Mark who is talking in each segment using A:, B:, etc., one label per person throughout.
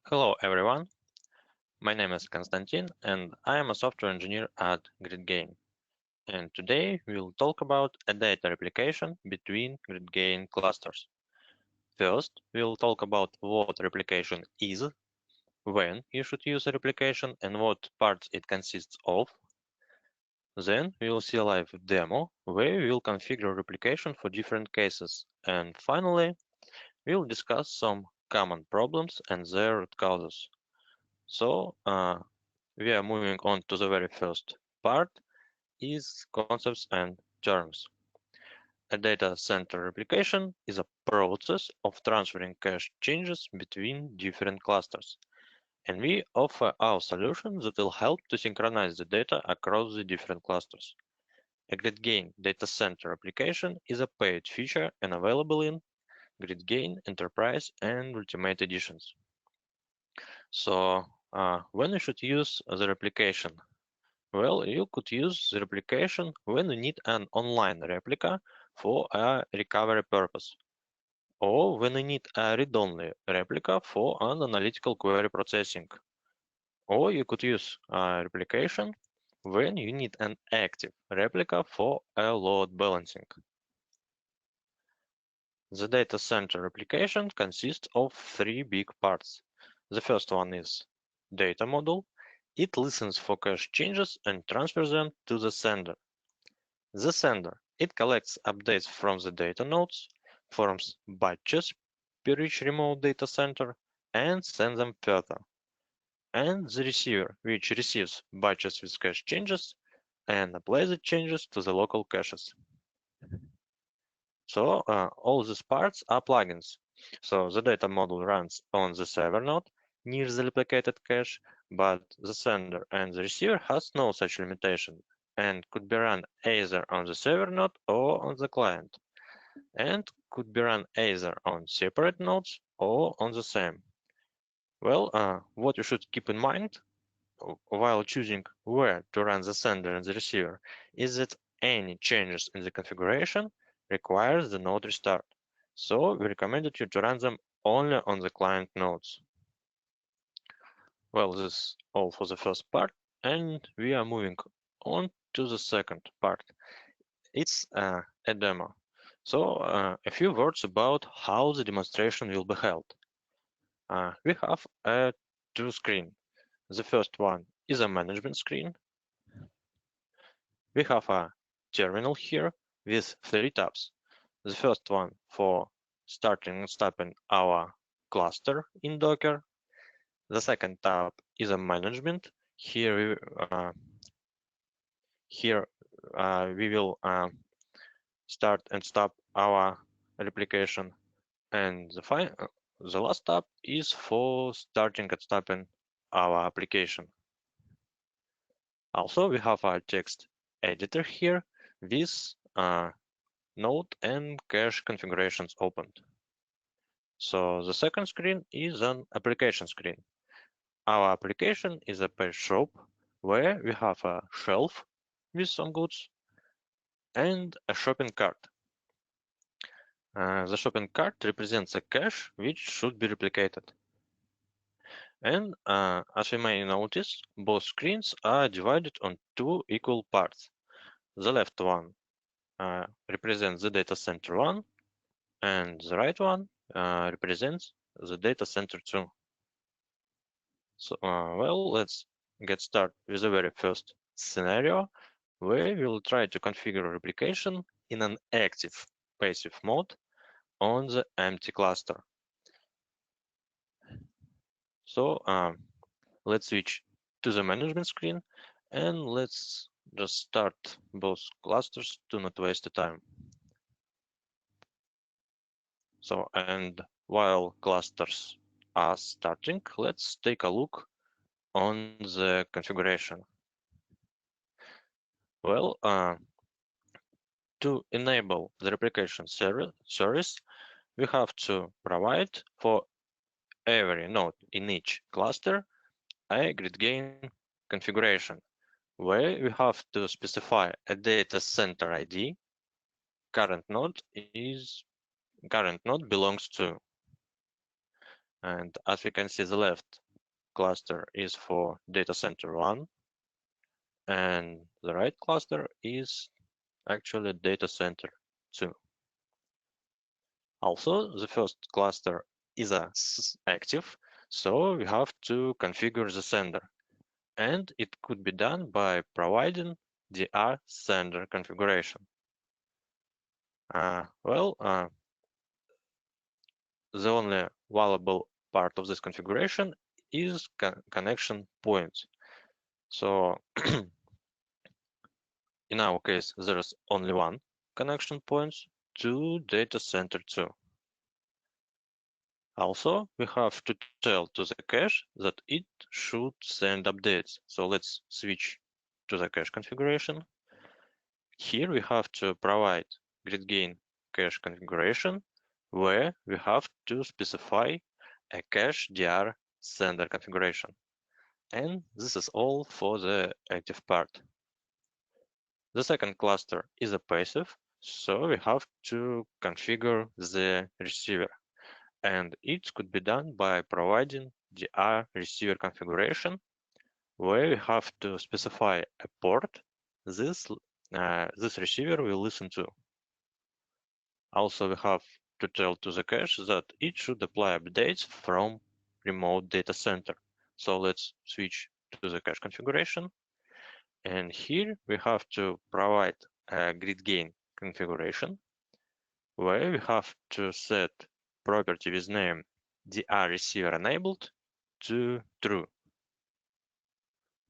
A: Hello everyone, my name is Konstantin and I am a software engineer at GridGain. And today we'll talk about a data replication between GridGain clusters. First, we'll talk about what replication is, when you should use a replication and what parts it consists of. Then we'll see a live demo where we'll configure replication for different cases. And finally, we'll discuss some common problems and their root causes. So, we are moving on to the very first part is concepts and terms. A data center replication is a process of transferring cache changes between different clusters. And we offer our solution that will help to synchronize the data across the different clusters. A GridGain Data Center Replication is a paid feature and available in GridGain Enterprise and Ultimate editions. So, when you should use the replication? Well, you could use the replication when you need an online replica for a recovery purpose, or when you need a read-only replica for an analytical query processing. Or you could use a replication when you need an active replica for a load balancing. The data center replication consists of three big parts. The first one is data model. It listens for cache changes and transfers them to the sender. The sender, it collects updates from the data nodes, forms batches per each remote data center, and sends them further. And the receiver, which receives batches with cache changes and applies the changes to the local caches. So all these parts are plugins. So the data model runs on the server node near the replicated cache, but the sender and the receiver has no such limitation and could be run either on the server node or on the client, and could be run either on separate nodes or on the same. Well, what you should keep in mind while choosing where to run the sender and the receiver is that any changes in the configuration requires the node restart. So we recommended you to run them only on the client nodes. Well, this is all for the first part, and we are moving on to the second part. It's a demo. So a few words about how the demonstration will be held. We have a two screen. The first one is a management screen. We have a terminal here with three tabs. The first one for starting and stopping our cluster in Docker. The second tab is a management. Here we will start and stop our replication. And the last tab is for starting and stopping our application. Also, we have our text editor here with node and cache configurations opened. So the second screen is an application screen. Our application is a page shop where we have a shelf with some goods and a shopping cart. The shopping cart represents a cache which should be replicated. And as we may notice, both screens are divided on two equal parts. The left one represents the data center 1, and the right one represents the data center 2. So, well, let's get started with the very first scenario, where we'll try to configure replication in an active passive mode on the empty cluster. So let's switch to the management screen and let's just start both clusters to not waste the time. So, and while clusters are starting, let's take a look on the configuration. Well, to enable the replication service, we have to provide for every node in each cluster a GridGain configuration, where we have to specify a data center ID current node belongs to. And as we can see, the left cluster is for data center 1, and the right cluster is actually data center 2. Also, the first cluster is active, so we have to configure the sender. And it could be done by providing DR sender configuration. The only valuable part of this configuration is connection points. So in our case, there's only one connection point to data center 2. Also, we have to tell to the cache that it should send updates. So let's switch to the cache configuration. Here we have to provide GridGain cache configuration, where we have to specify a cache DR sender configuration. And this is all for the active part. The second cluster is a passive, so we have to configure the receiver. And it could be done by providing DR receiver configuration, where we have to specify a port this receiver will listen to. Also, we have to tell to the cache that it should apply updates from remote data center. So let's switch to the cache configuration. And here we have to provide a GridGain configuration, where we have to set property with name DR receiver enabled to true.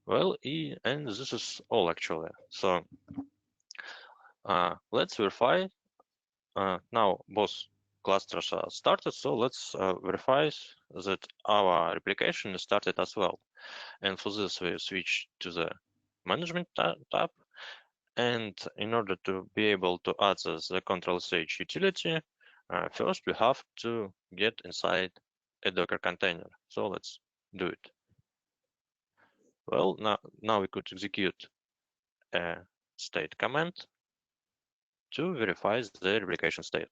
A: Well, and this is all actually. So let's verify. Now both clusters are started, so let's verify that our replication is started as well. And for this, we switch to the management tab. And in order to be able to add the Control-H utility, first we have to get inside a Docker container. So let's do it. Well, now we could execute a state command to verify the replication state.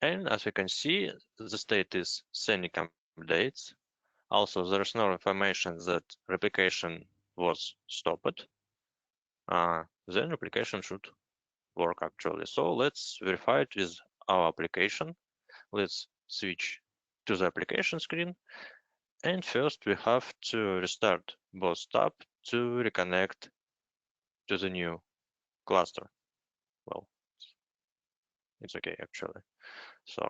A: And as we can see, the state is sending updates. Also, there's no information that replication was stopped. Then replication should work actually. So let's verify it with our application. Let's switch to the application screen. And first we have to restart both tabs to reconnect to the new cluster. Well, it's okay actually. So,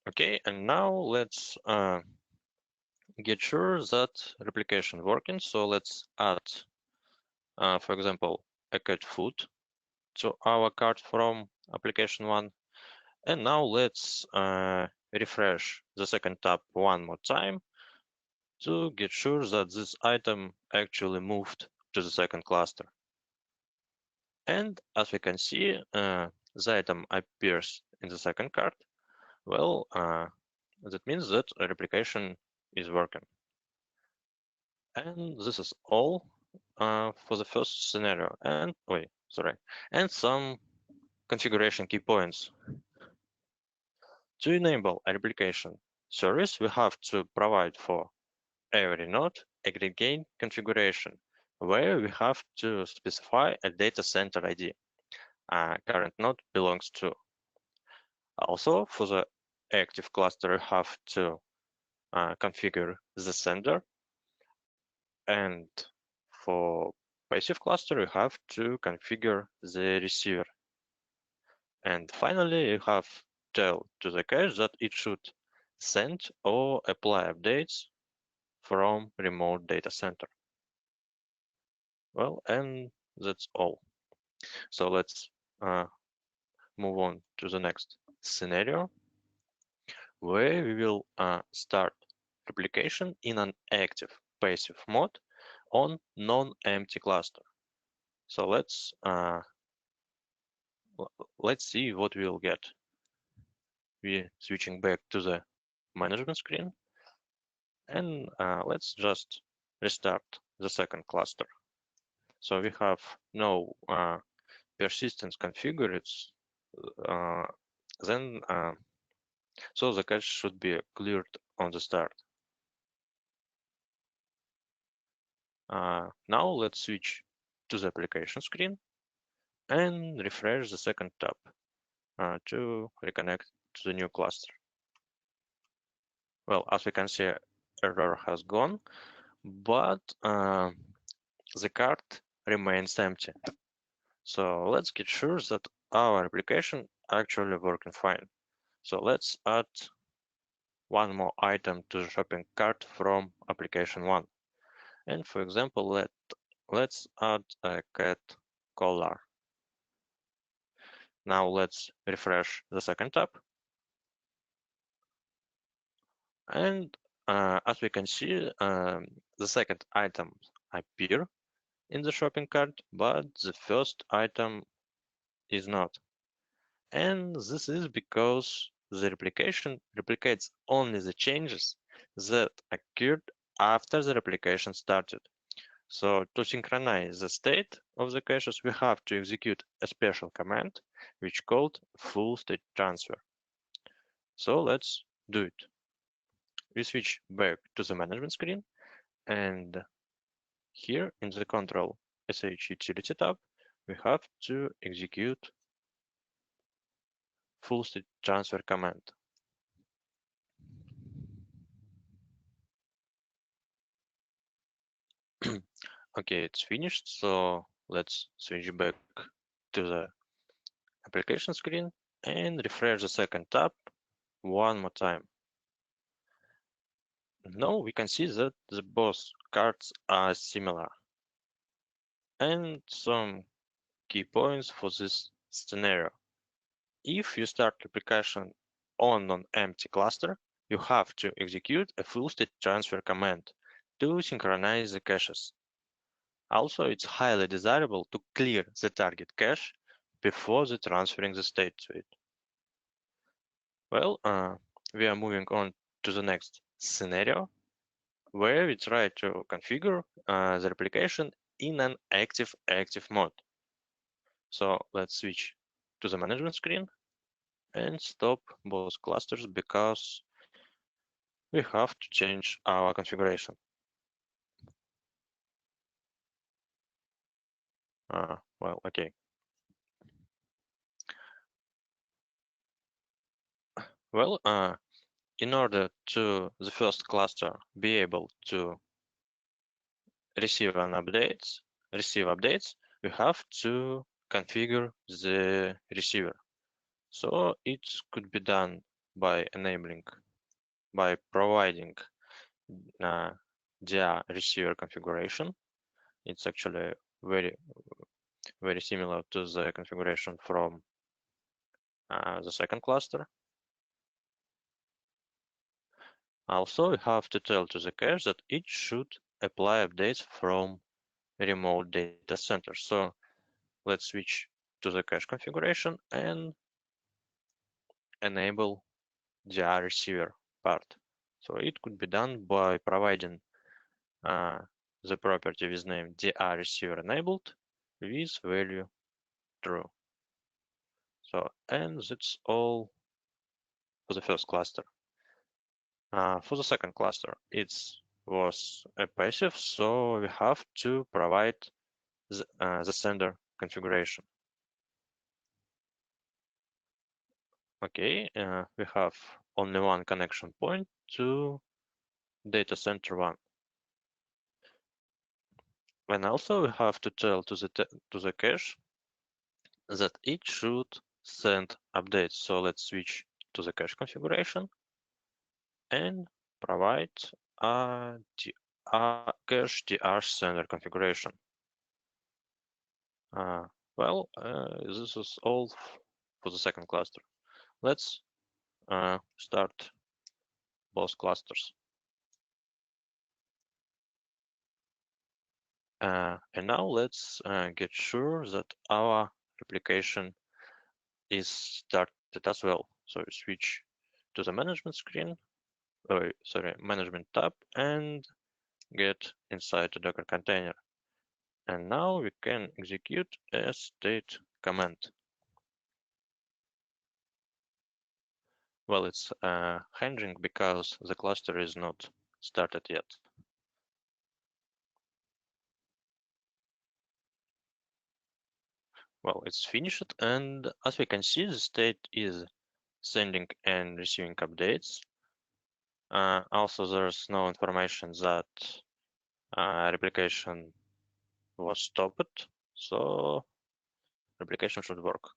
A: okay, and now let's get sure that replication working. So let's add, for example, a cat food to our cart from application 1. And now let's refresh the second tab one more time to get sure that this item actually moved to the second cluster. And as we can see, the item appears in the second cart. Well, that means that a replication is working. And this is all for the first scenario. And and some configuration key points. To enable a replication service, we have to provide for every node a GridGain configuration, where we have to specify a data center ID current node belongs to. Also, for the active cluster, we have to configure the sender, and for passive cluster, we have to configure the receiver. And finally, you have to tell to the cache that it should send or apply updates from remote data center. Well, and that's all. So let's move on to the next scenario, where we will start replication in an active passive mode on non-empty cluster. So let's see what we'll get. We're switching back to the management screen, and let's just restart the second cluster. So we have no persistence configured. uh, then so the cache should be cleared on the start. Now let's switch to the application screen and refresh the second tab to reconnect to the new cluster. Well, as we can see, error has gone, but the card remains empty. So let's get sure that our application actually working fine. So let's add one more item to the shopping cart from application one. And for example, let's add a cat collar. Now let's refresh the second tab. And as we can see, the second item appear in the shopping cart, but the first item is not. And this is because the replication replicates only the changes that occurred after the replication started. So to synchronize the state of the caches, we have to execute a special command which called full state transfer. So let's do it. We switch back to the management screen, and here in the control sh utility tab, we have to execute full state transfer command. Okay, it's finished. So let's switch back to the application screen and refresh the second tab one more time. Now we can see that the both cards are similar. And some key points for this scenario. If you start application on an empty cluster, you have to execute a full state transfer command to synchronize the caches. Also, it's highly desirable to clear the target cache before the transferring the state to it. Well, we are moving on to the next scenario where we try to configure the replication in an active mode. So let's switch to the management screen and stop both clusters because we have to change our configuration. Well, okay. Well, in order to the first cluster be able to receive updates, we have to configure the receiver. So it could be done by providing the receiver configuration. It's actually very similar to the configuration from the second cluster. Also, we have to tell to the cache that it should apply updates from remote data center. So let's switch to the cache configuration and enable the receiver part. So it could be done by providing the property with name DR receiver enabled with value true. So, and that's all for the first cluster. For the second cluster, it was a passive, so we have to provide the sender configuration. Okay, we have only one connection point to data center 1. And also we have to tell to the cache that it should send updates. So let's switch to the cache configuration and provide a cache DR sender configuration. This is all for the second cluster. Let's start both clusters. And now let's get sure that our replication is started as well. So we switch to the management screen, management tab, and get inside the Docker container. And now we can execute a state command. Well, it's hanging because the cluster is not started yet. Well, it's finished, and as we can see, the state is sending and receiving updates. Also, there's no information that replication was stopped, so replication should work.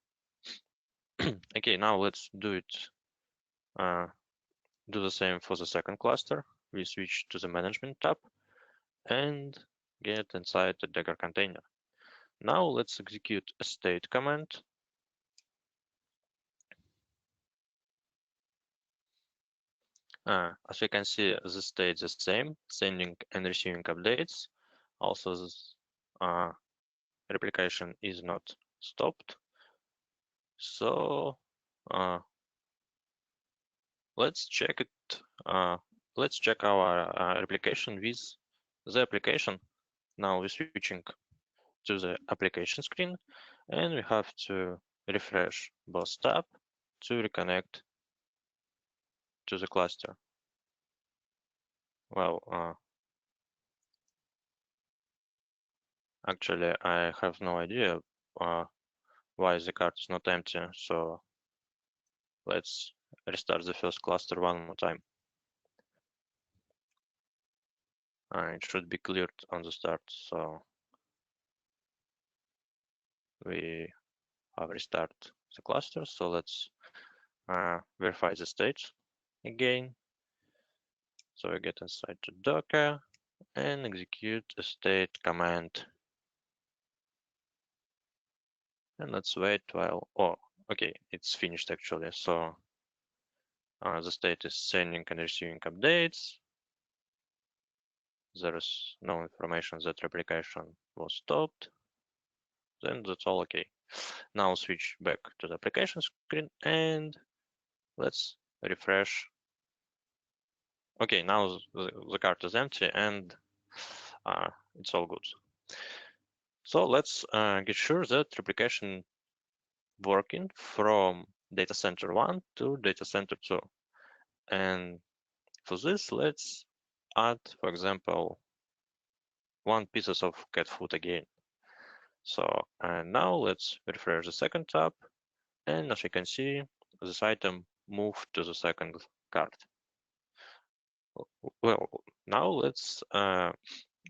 A: Okay, now let's do it. Do the same for the second cluster. We switch to the management tab and get inside the Docker container. Now let's execute a state command. As we can see, the state is the same, sending and receiving updates. Also, this replication is not stopped. So let's check it. Let's check our replication with the application. Now we're switching to the application screen, and we have to refresh both tabs to reconnect to the cluster. Well, actually, I have no idea why the card is not empty, so let's restart the first cluster one more time. It should be cleared on the start, so we have restart the cluster. So let's verify the state again. So we get inside to Docker and execute a state command. And let's wait while, oh, okay, it's finished actually. So the state is sending and receiving updates. There is no information that replication was stopped. Then that's all okay. Now switch back to the application screen and let's refresh. Okay, now the card is empty and it's all good. So let's get sure that replication working from data center 1 to data center 2. And for this, let's add, for example, one pieces of cat food again. So now let's refresh the second tab. And as you can see, this item moved to the second card. Well, now let's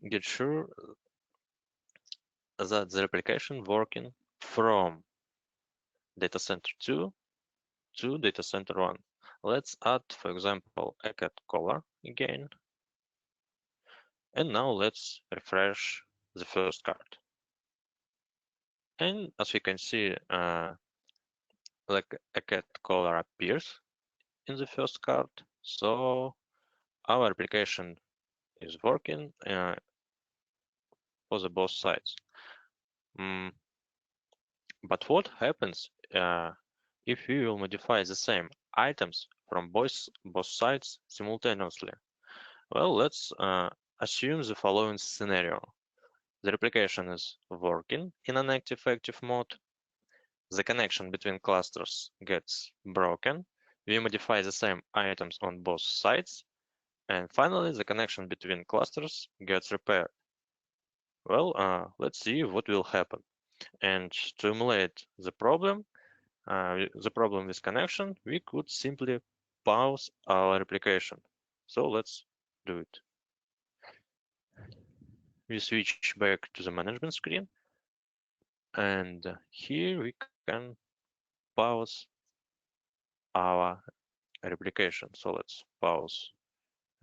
A: get sure that the replication working from data center 2 to data center 1. Let's add, for example, a cat collar again. And now let's refresh the first card. And as we can see, like a cat collar appears in the first card. So our application is working for the both sides. But what happens if we will modify the same items from both sides simultaneously? Well, let's assume the following scenario. The replication is working in an active mode. The connection between clusters gets broken. We modify the same items on both sides. And finally, the connection between clusters gets repaired. Well, let's see what will happen. And to emulate the problem with connection, we could simply pause our replication. So let's do it. We switch back to the management screen. And here we can pause our replication. So let's pause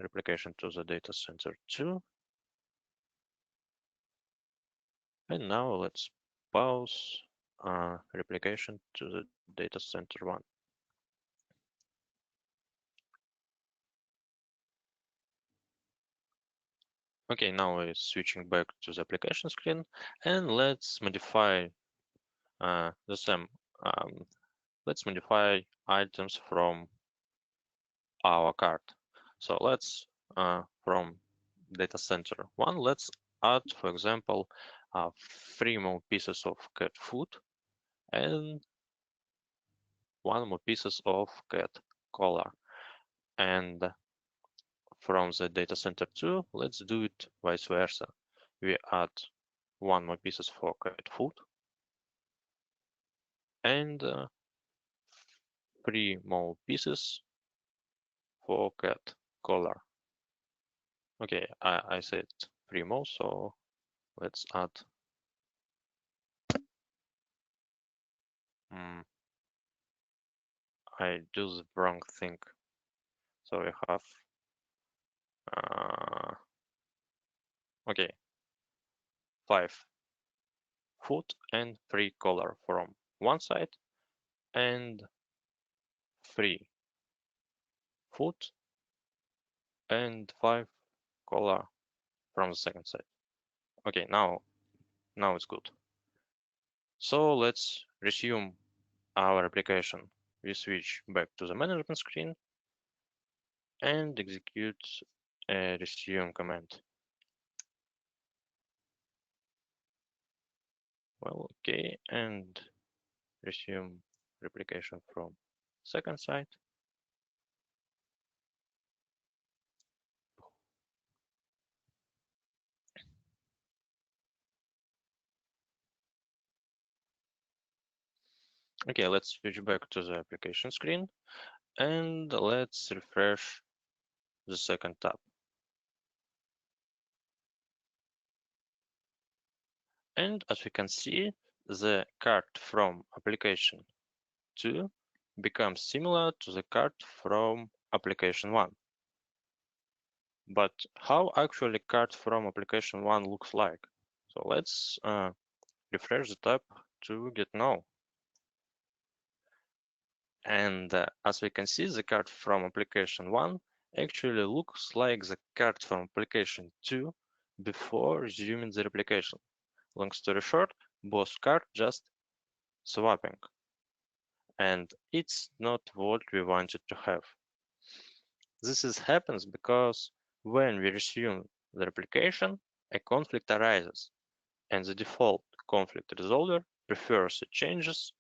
A: replication to the data center 2. And now let's pause replication to the data center 1. Okay, now we're switching back to the application screen and let's modify the same. Let's modify items from our card. So let's from data center 1, let's add, for example, 3 more pieces of cat food and 1 more pieces of cat caller. And from the data center 2, let's do it vice versa. We add one more pieces for cat food and 3 more pieces for cat collar. Okay, I said 3 more, so let's add I do the wrong thing. So we have okay, 5 foot and 3 collar from one side and 3 foot and 5 collar from the second side. Okay, now it's good. So let's resume our application. We switch back to the management screen and execute a resume command. Well, okay, and resume replication from second side. Okay, let's switch back to the application screen and let's refresh the second tab. And as we can see, the card from application 2 becomes similar to the card from application 1. But how actually card from application 1 looks like? So let's refresh the tab to get know. And as we can see, the card from application 1 actually looks like the card from application 2 before resuming the replication. Long story short, both cards just swapping. And it's not what we wanted to have. This happens because when we resume the replication, a conflict arises, and the default conflict resolver prefers the changes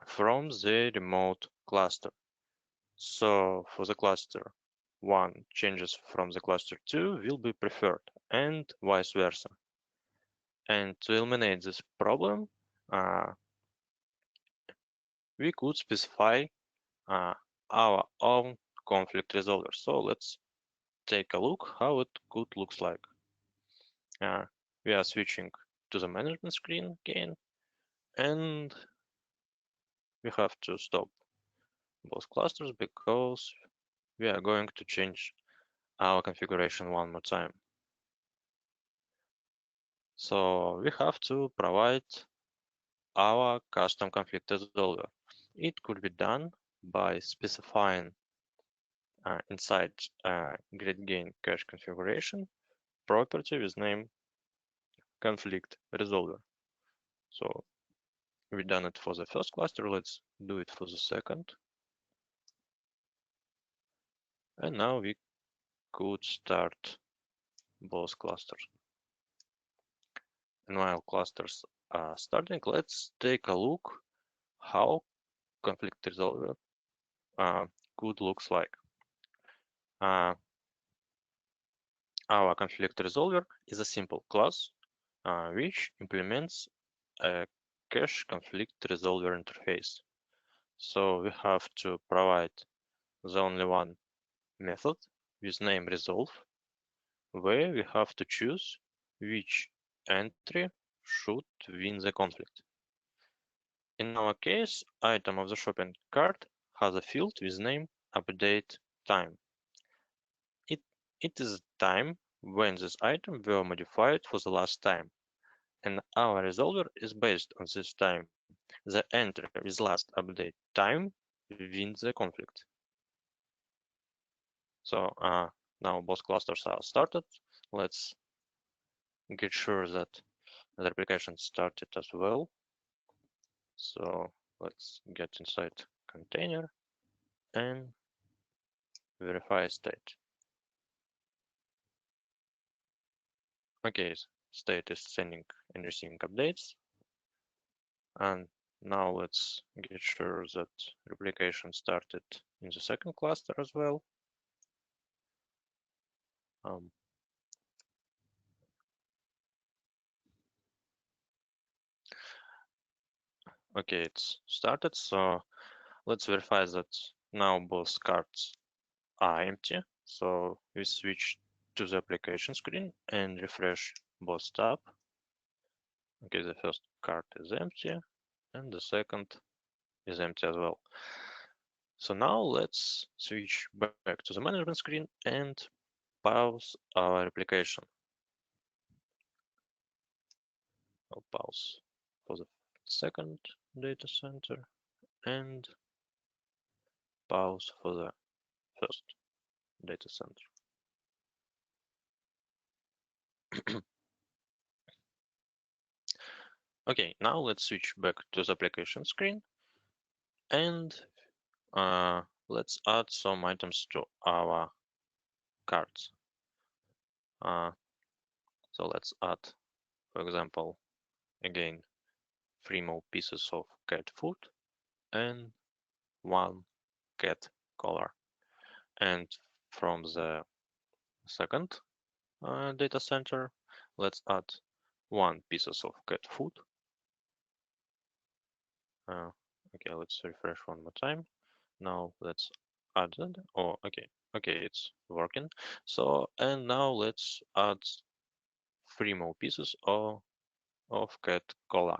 A: from the remote cluster. So for the cluster 1, changes from the cluster 2 will be preferred, and vice versa. And to eliminate this problem, we could specify our own conflict resolver. So let's take a look how it could looks like. We are switching to the management screen again, and we have to stop both clusters because we are going to change our configuration one more time. So we have to provide our custom conflict resolver. It could be done by specifying inside GridGain cache configuration property with name conflict resolver. So we've done it for the first cluster. Let's do it for the second. And now we could start both clusters. And while clusters are starting, let's take a look how conflict resolver could looks like. Our conflict resolver is a simple class which implements a cache conflict resolver interface. So we have to provide the only one method with name resolve, where we have to choose which entry should win the conflict. In our case, item of the shopping cart has a field with name update time. It is time when this item were modified for the last time, and our resolver is based on this time. The entry with last update time wins the conflict. So now both clusters are started. Let's get sure that the replication started as well. So let's get inside container and verify state. Okay, state is sending and receiving updates. And now let's get sure that replication started in the second cluster as well. Okay, it's started, so let's verify that now both cards are empty. So we switch to the application screen and refresh both tabs. Okay, the first card is empty and the second is empty as well. So now let's switch back to the management screen and pause our replication. I'll pause for the second data center and pause for the first data center. Okay, now let's switch back to the application screen and let's add some items to our cards. So let's add, for example, again, 3 more pieces of cat food and 1 cat collar. And from the second data center, let's add 1 pieces of cat food. Okay, let's refresh one more time. Now let's add it. Oh, okay, it's working. So, and now let's add 3 more pieces of cat collar.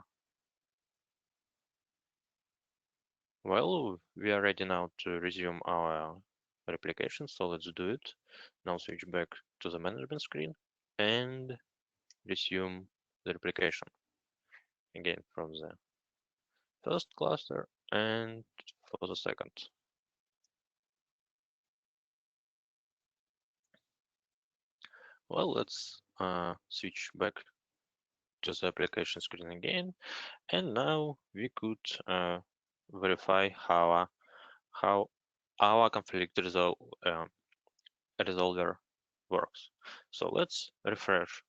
A: Well, we are ready now to resume our replication, so let's do it. Now switch back to the management screen and resume the replication. Again from the first cluster and for the second. Well, let's switch back to the application screen again, and now we could verify how our conflict resolver works. So let's refresh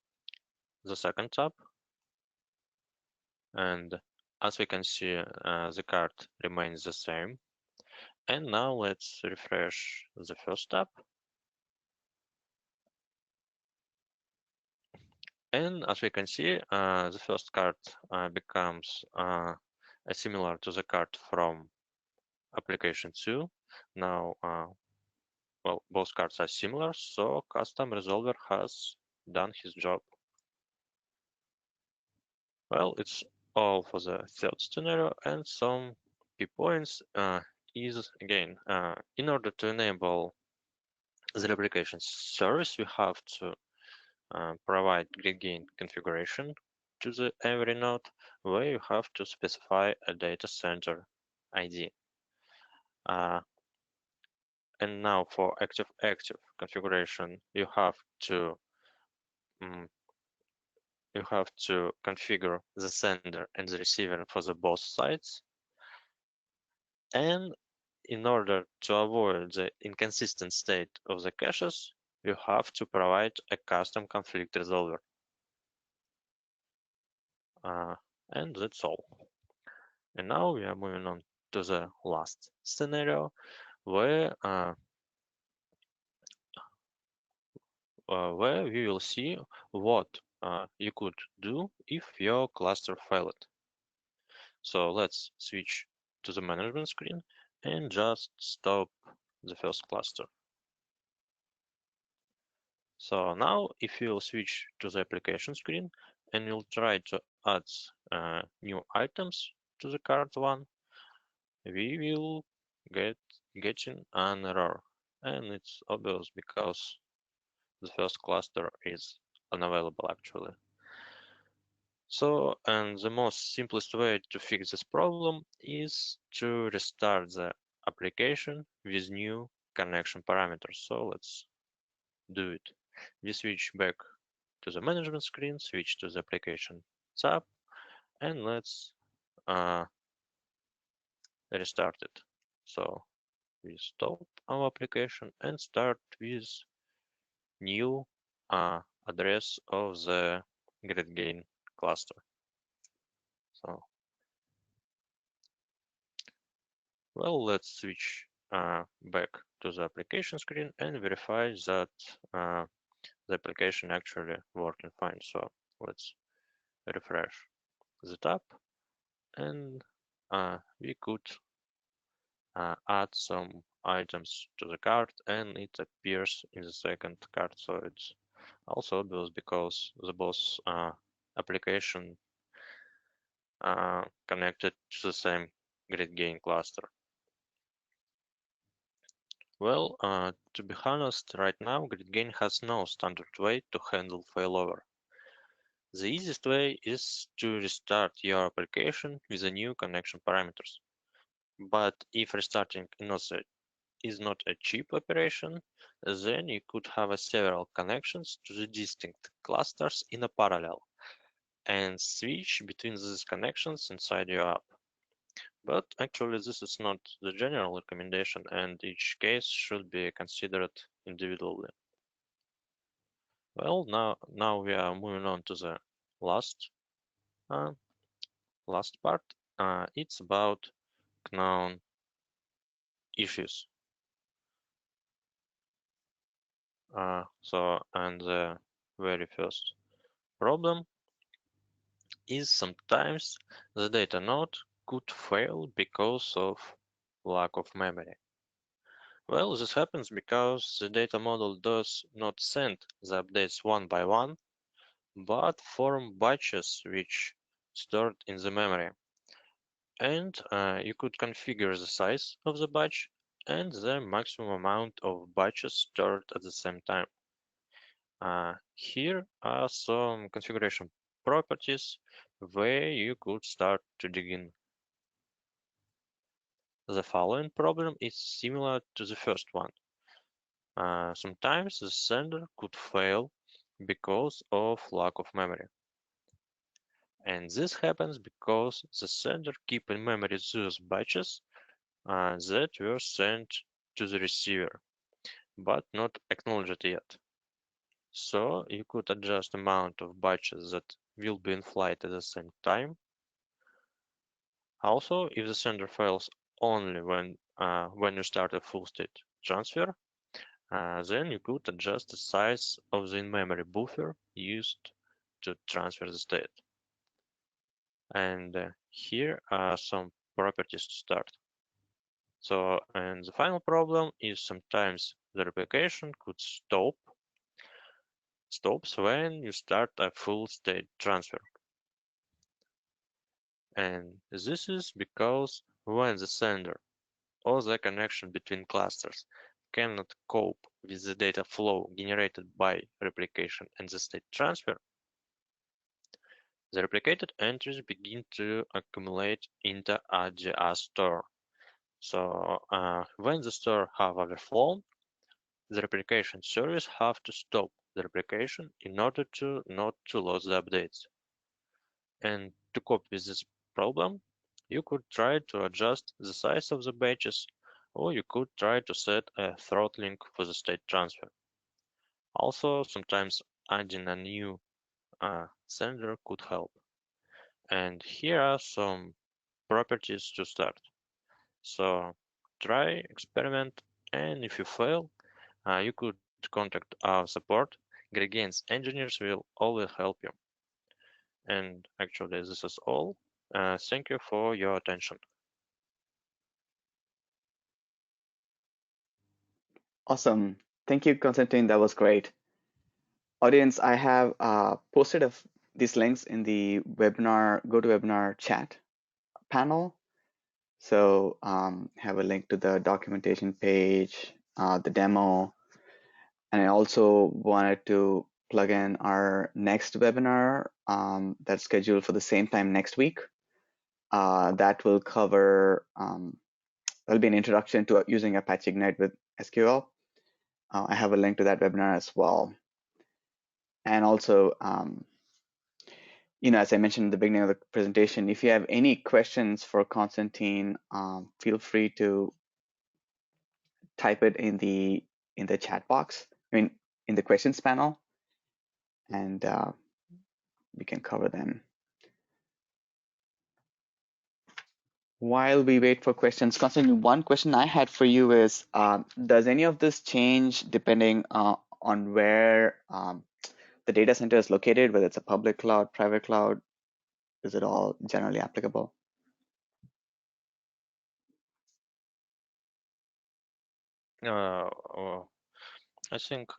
A: the second tab, and as we can see, the card remains the same. And now let's refresh the first tab. And as we can see, the first card becomes similar to the card from application 2. Now, well, both cards are similar, so custom resolver has done his job. Well, it's all for the third scenario, and some key points is, again, in order to enable the replication service, we have to provide GridGain configuration to the every node, where you have to specify a data center ID. And now for active configuration, you have to configure the sender and the receiver for the both sides. And in order to avoid the inconsistent state of the caches, you have to provide a custom conflict resolver. And that's all. And now we are moving on to the last scenario, where we will see what you could do if your cluster failed. So let's switch to the management screen and just stop the first cluster. So now if you'll switch to the application screen and you'll try to add new items to the card 1, we will getting an error. And it's obvious because the first cluster is unavailable actually. So, and the most simplest way to fix this problem is to restart the application with new connection parameters. So let's do it. We switch back to the management screen, switch to the application tab, and let's restart it. So we stop our application and start with new address of the GridGain cluster. So, well, let's switch back to the application screen and verify that the application actually working fine. So let's refresh the tab, and we could add some items to the cart, and it appears in the second cart. So it's also obvious because the both application connected to the same GridGain cluster. Well, to be honest, right now GridGain has no standard way to handle failover. The easiest way is to restart your application with the new connection parameters. But if restarting is not a cheap operation, then you could have several connections to the distinct clusters in a parallel and switch between these connections inside your app. But actually, this is not the general recommendation, and each case should be considered individually. Well, now we are moving on to the last uh, last part. It's about known issues. And the very first problem is sometimes the data node could fail because of lack of memory. Well, this happens because the data model does not send the updates one by one, but form batches which stored in the memory. And you could configure the size of the batch and the maximum amount of batches stored at the same time. Here are some configuration properties where you could start to dig in. The following problem is similar to the first one. Sometimes the sender could fail because of lack of memory. And this happens because the sender keeps in memory those batches that were sent to the receiver, but not acknowledged yet. So you could adjust the amount of batches that will be in flight at the same time. Also, if the sender fails only when you start a full state transfer, then you could adjust the size of the in-memory buffer used to transfer the state. And here are some properties to start. So, and the final problem is sometimes the replication could stops when you start a full state transfer. And this is because when the sender or the connection between clusters cannot cope with the data flow generated by replication and the state transfer, the replicated entries begin to accumulate into a GR store. So when the store have overflown, the replication service have to stop the replication in order to not to lose the updates. And to cope with this problem, you could try to adjust the size of the batches, or you could try to set a throttling for the state transfer. Also, sometimes adding a new sender could help. And here are some properties to start. So try, experiment, and if you fail, you could contact our support. GridGain's engineers will always help you. And actually, this is all. Thank you for your attention.
B: Awesome. Thank you, Konstantin. That was great. Audience, I have posted these links in the webinar, GoToWebinar chat panel. So have a link to the documentation page, the demo, and I also wanted to plug in our next webinar that's scheduled for the same time next week. That will cover, there'll be an introduction to using Apache Ignite with SQL. I have a link to that webinar as well. And also, as I mentioned at the beginning of the presentation, if you have any questions for Konstantin, feel free to type it in the chat box, in the questions panel, and we can cover them. While we wait for questions, Constantine, one question I had for you is, does any of this change depending on where the data center is located, whether it's a public cloud, private cloud? Is it all generally applicable?
A: I think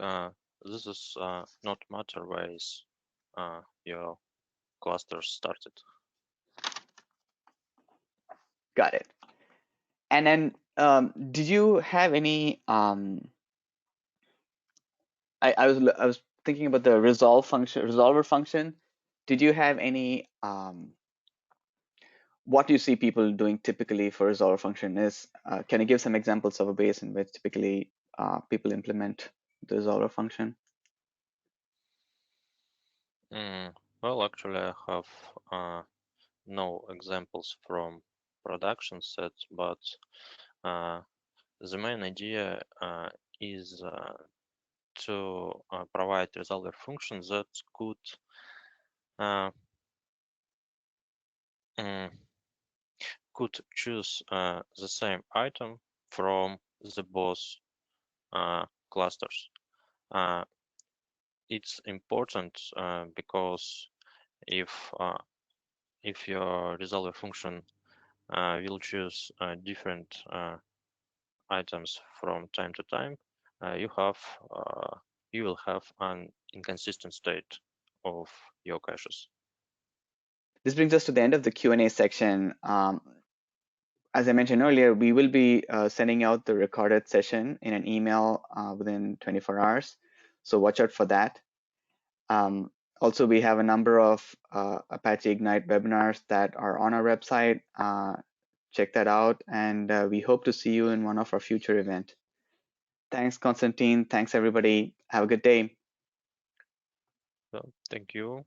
A: this is not matter where is your cluster started.
B: Got it. And then, did you have any? I was thinking about the resolver function. Did you have any? What you see people doing typically for resolver function is? Can you give some examples of a base in which typically people implement the resolver function?
A: Well, actually, I have no examples from production sets, but the main idea is to provide resolver function that uh, mm, could choose the same item from the both clusters. It's important because if your resolver function will choose different items from time to time, you will have an inconsistent state of your caches.
B: This brings us to the end of the Q&A section. As I mentioned earlier, we will be sending out the recorded session in an email within 24 hours. So watch out for that. Also, we have a number of Apache Ignite webinars that are on our website. Check that out, and we hope to see you in one of our future events. Thanks, Constantine. Thanks, everybody. Have a good day.
A: So, thank you.